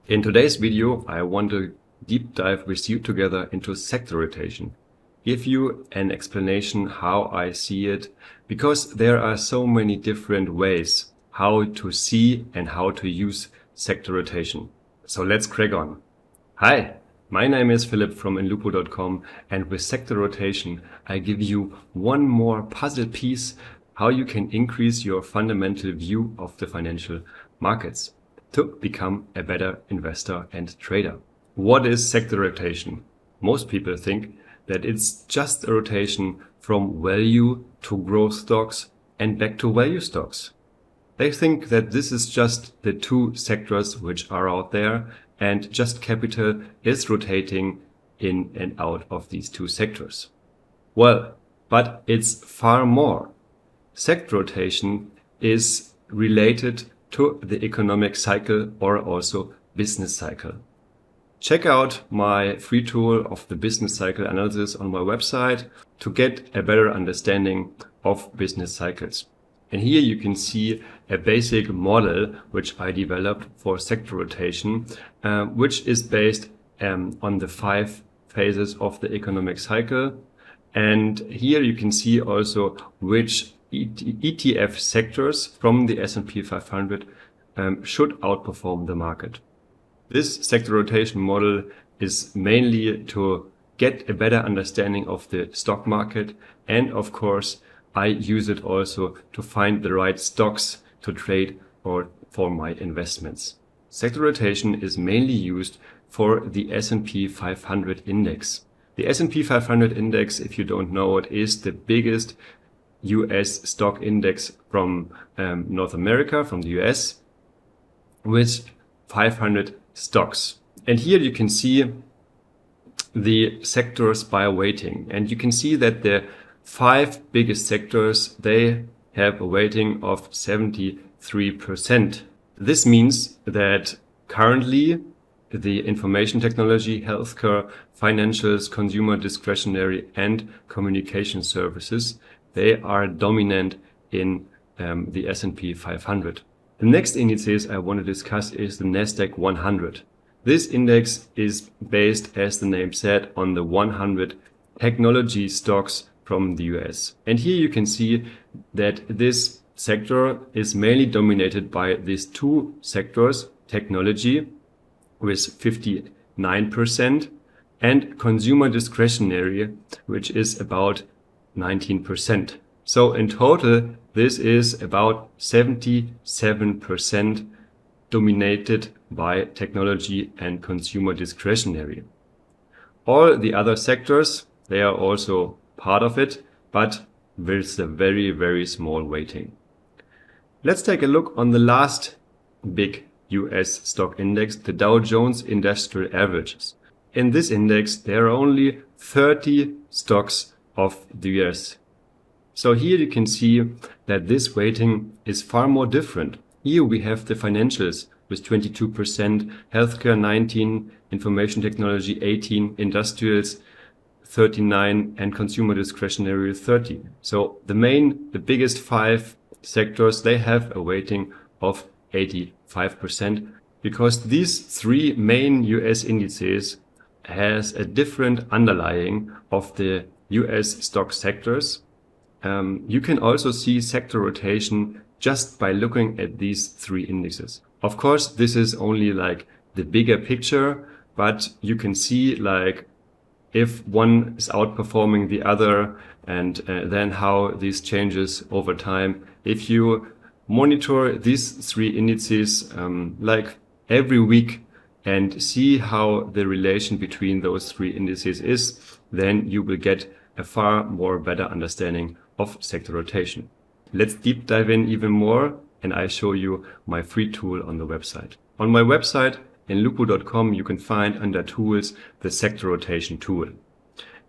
In today's video, I want to deep dive with you together into sector rotation. Give you an explanation how I see it, because there are so many different ways how to see and how to use sector rotation. So let's crack on. Hi, my name is Philipp from inlupo.com, and with sector rotation, I give you one more puzzle piece how you can increase your fundamental view of the financial markets to become a better investor and trader. What is sector rotation? Most people think that it's just a rotation from value to growth stocks and back to value stocks. They think that this is just the two sectors which are out there, and just capital is rotating in and out of these two sectors. Well, but it's far more. Sector rotation is related to the economic cycle or also business cycle. Check out my free tool of the business cycle analysis on my website to get a better understanding of business cycles. And here you can see a basic model which I developed for sector rotation, which is based on the 5 phases of the economic cycle. And here you can see also which ETF sectors from the S&P 500 should outperform the market. This sector rotation model is mainly to get a better understanding of the stock market, and of course I use it also to find the right stocks to trade or for my investments. Sector rotation is mainly used for the S&P 500 index. The S&P 500 index, if you don't know it, is the biggest US stock index from North America, from the US, with 500 stocks. And here you can see the sectors by weighting, and you can see that the 5 biggest sectors, they have a weighting of 73%. This means that currently the information technology, healthcare, financials, consumer discretionary and communication services, they are dominant in the S&P 500. The next indices I want to discuss is the NASDAQ 100. This index is based, as the name said, on the 100 technology stocks from the US. And here you can see that this sector is mainly dominated by these two sectors, technology with 59% and consumer discretionary, which is about 19%. So in total, this is about 77% dominated by technology and consumer discretionary. All the other sectors, they are also part of it, but with a very, very small weighting. Let's take a look on the last big US stock index, the Dow Jones Industrial Averages. In this index, there are only 30 stocks of the US. So here you can see that this weighting is far more different. Here we have the financials with 22%, healthcare 19%, information technology 18%, industrials 39%, and consumer discretionary 30%. So the biggest 5 sectors, they have a weighting of 85%, because these 3 main US indices has a different underlying of the US stock sectors. You can also see sector rotation just by looking at these 3 indices. Of course, this is only like the bigger picture, but you can see like if one is outperforming the other, and then how this changes over time. If you monitor these 3 indices like every week and see how the relation between those 3 indices is, then you will get a far more better understanding of sector rotation. Let's deep dive in even more, and I show you my free tool on the website. On my website, inlupo.com, you can find under tools the sector rotation tool.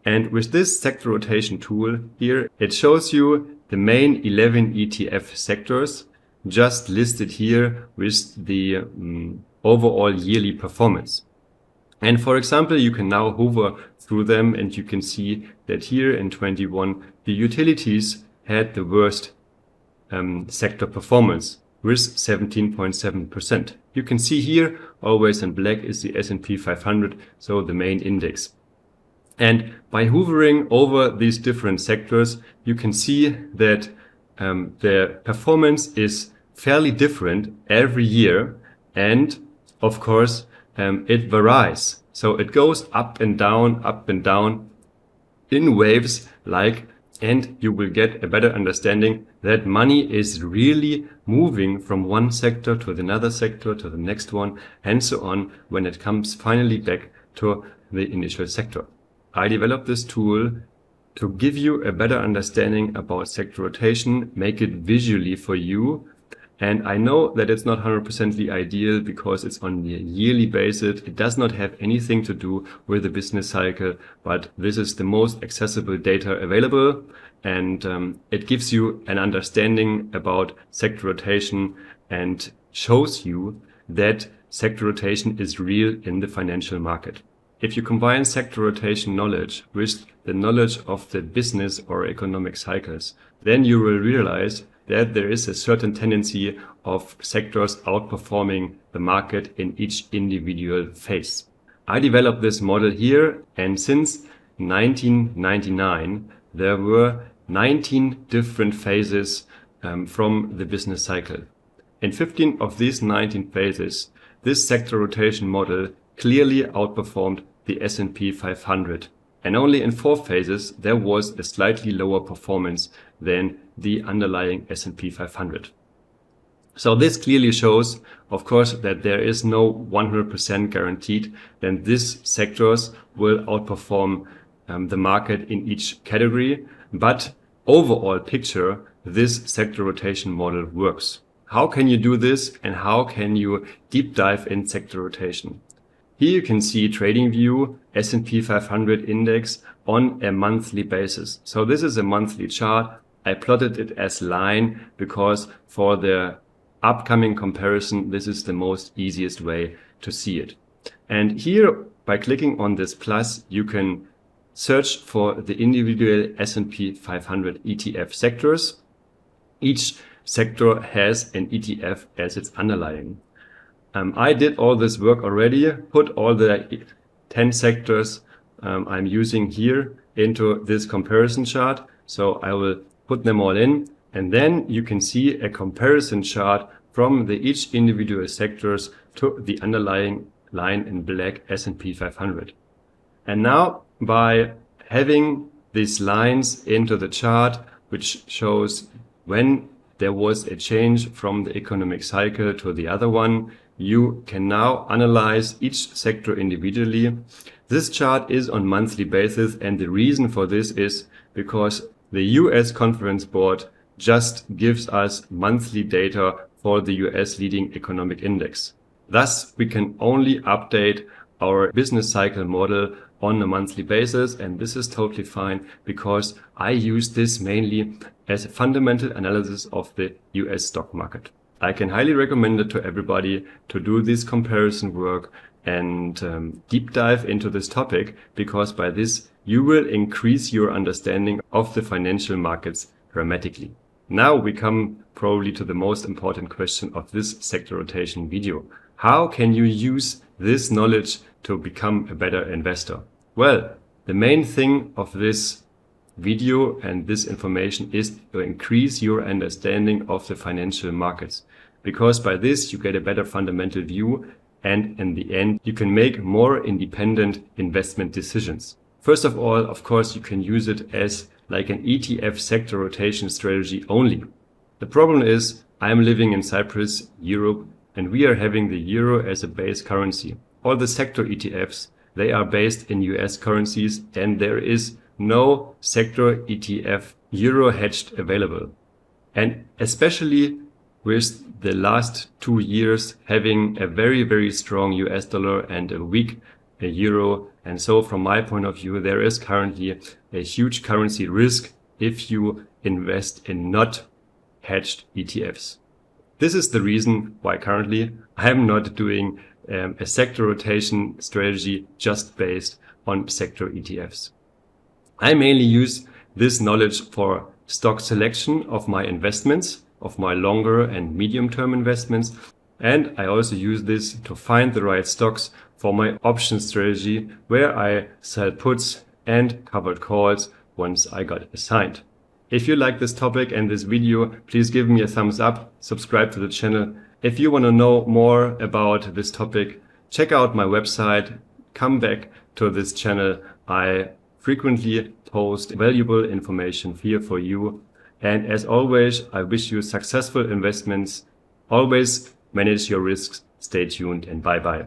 And with this sector rotation tool here, it shows you the main 11 ETF sectors just listed here with the overall yearly performance. And for example, you can now hover through them, and you can see that here in 21, the utilities had the worst sector performance. with 17.7%. You can see here, always in black, is the S&P 500, so the main index. And by hovering over these different sectors, you can see that their performance is fairly different every year. And of course, it varies. So it goes up and down in waves and you will get a better understanding that money is really moving from one sector to another sector to the next one and so on when it comes finally back to the initial sector. I developed this tool to give you a better understanding about sector rotation, make it visually for you. And I know that it's not 100% ideal because it's on a yearly basis. It does not have anything to do with the business cycle, but this is the most accessible data available. And it gives you an understanding about sector rotation and shows you that sector rotation is real in the financial market. If you combine sector rotation knowledge with the knowledge of the business or economic cycles, then you will realize that there is a certain tendency of sectors outperforming the market in each individual phase. I developed this model here, and since 1999, there were 19 different phases from the business cycle. In 15 of these 19 phases, this sector rotation model clearly outperformed the S&P 500. And only in 4 phases there was a slightly lower performance than the underlying S&P 500. So this clearly shows, of course, that there is no 100% guaranteed that these sectors will outperform the market in each category. But overall picture, this sector rotation model works. How can you do this and how can you deep dive in sector rotation? Here you can see TradingView S&P 500 index on a monthly basis. So this is a monthly chart. I plotted it as line because for the upcoming comparison, this is the most easiest way to see it. And here, by clicking on this plus, you can search for the individual S&P 500 ETF sectors. Each sector has an ETF as its underlying. I did all this work already, put all the 10 sectors I'm using here into this comparison chart. So I will put them all in, and then you can see a comparison chart from each individual sectors to the underlying line in black S&P 500. And now by having these lines into the chart, which shows when there was a change from the economic cycle to the other one, you can now analyze each sector individually. This chart is on monthly basis, and the reason for this is because the US Conference Board just gives us monthly data for the US leading economic index. Thus, we can only update our business cycle model on a monthly basis, and this is totally fine because I use this mainly as a fundamental analysis of the US stock market. I can highly recommend it to everybody to do this comparison work and deep dive into this topic, because by this you will increase your understanding of the financial markets dramatically. Now we come probably to the most important question of this sector rotation video. How can you use this knowledge to become a better investor? Well, the main thing of this video and this information is to increase your understanding of the financial markets, because by this you get a better fundamental view, and in the end you can make more independent investment decisions. First of all, of course, you can use it as like an ETF sector rotation strategy only. The problem is I'm living in Cyprus, Europe, and we are having the euro as a base currency. All the sector ETFs, they are based in US currencies, and there is no sector ETF euro hedged available. And especially with the last 2 years having a very, very strong US dollar and a weak euro. And so from my point of view, there is currently a huge currency risk if you invest in not hedged ETFs. This is the reason why currently I am not doing a sector rotation strategy just based on sector ETFs. I mainly use this knowledge for stock selection of my investments. of my longer and medium-term investments. And I also use this to find the right stocks for my option strategy, where I sell puts and covered calls once I got assigned. If you like this topic and this video, please give me a thumbs up, subscribe to the channel. If you want to know more about this topic, check out my website, come back to this channel. I frequently post valuable information here for you. And as always, I wish you successful investments. Always manage your risks. Stay tuned and bye bye.